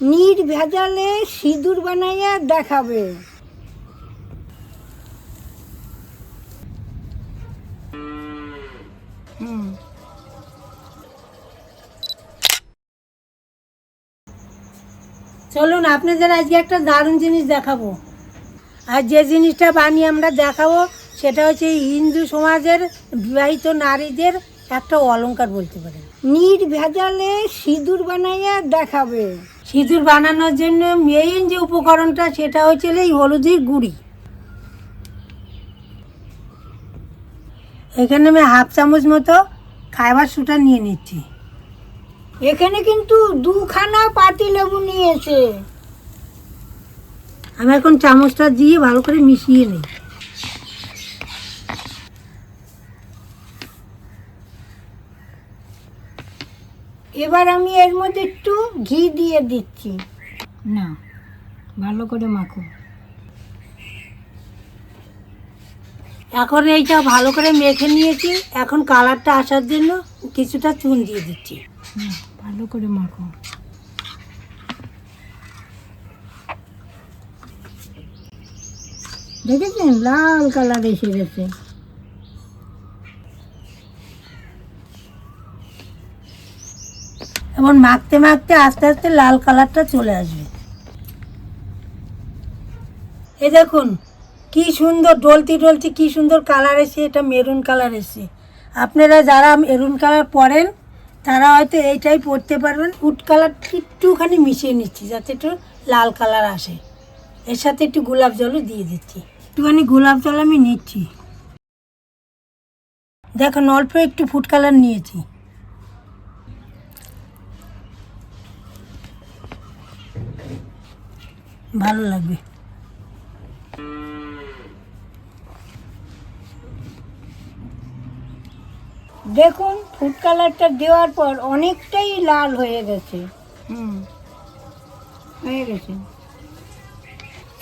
নির্ভেজালে সিঁদুর বানাইয়া দেখাবে। চলুন আপনাদের আজকে একটা দারুণ জিনিস দেখাবো। আর যে জিনিসটা বানিয়ে আমরা দেখাবো সেটা হচ্ছে হিন্দু সমাজের বিবাহিত নারীদের একটা অলংকার বলতে পারেন। নির্ভেজালে সিঁদুর বানাইয়া দেখাবে। সিঁদুর বানানোর জন্য মেইন যে উপকরণটা সেটা হচ্ছে এই হলুদের গুঁড়ি। এখানে আমি হাফ চামচ মতো খাবার সোডা নিয়ে নিচ্ছি। এখানে কিন্তু 2খানা পাতিলেবু নিয়েছে। আমি এখন চামচটা দিয়ে ভালো করে মিশিয়ে নিই। এবার আমি এর মধ্যে একটু ঘি দিয়ে দিচ্ছি। না, ভালো করে মাখো। এখন এইটা ভালো করে মেখে নিয়েছি। এখন কালারটা আসার জন্য কিছুটা চুন দিয়ে দিচ্ছি। ভালো করে মাখো। দেখেছেন লাল কালার এসে গেছে। এবং মাখতে মাখতে আস্তে আস্তে লাল কালারটা চলে আসবে। এই দেখুন কি সুন্দর ডলতি ডলতি কি সুন্দর কালার এসে, এটা মেরুন কালার এসে। আপনারা যারা মেরুন কালার পরেন তারা হয়তো এইটাই পরতে পারবেন। ফুড কালার একটুখানি মিশিয়ে নিচ্ছি যাতে একটু লাল কালার আসে। এর সাথে একটু গোলাপ জলও দিয়ে দিচ্ছি। একটুখানি গোলাপ জল আমি নিচ্ছি। দেখুন অল্প একটু ফুড কালার নিয়েছি। ভালো লাগবে। দেখুন ফুড কালারটা দেওয়ার পর অনেকটাই লাল হয়ে গেছে। হয়ে গেছে।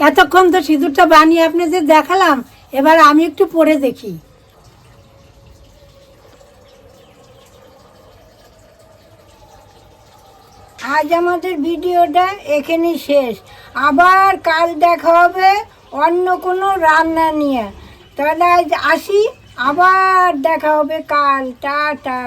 এতক্ষণ তো সিঁদুরটা বানিয়ে আপনাদের দেখালাম, এবার আমি একটু পরে দেখি। আজ আমাদের ভিডিওটা এখানেই শেষ। আবার কাল দেখা হবে অন্য কোনো রান্না নিয়ে। তাহলে আজ আসি, আবার দেখা হবে কাল। টাটা।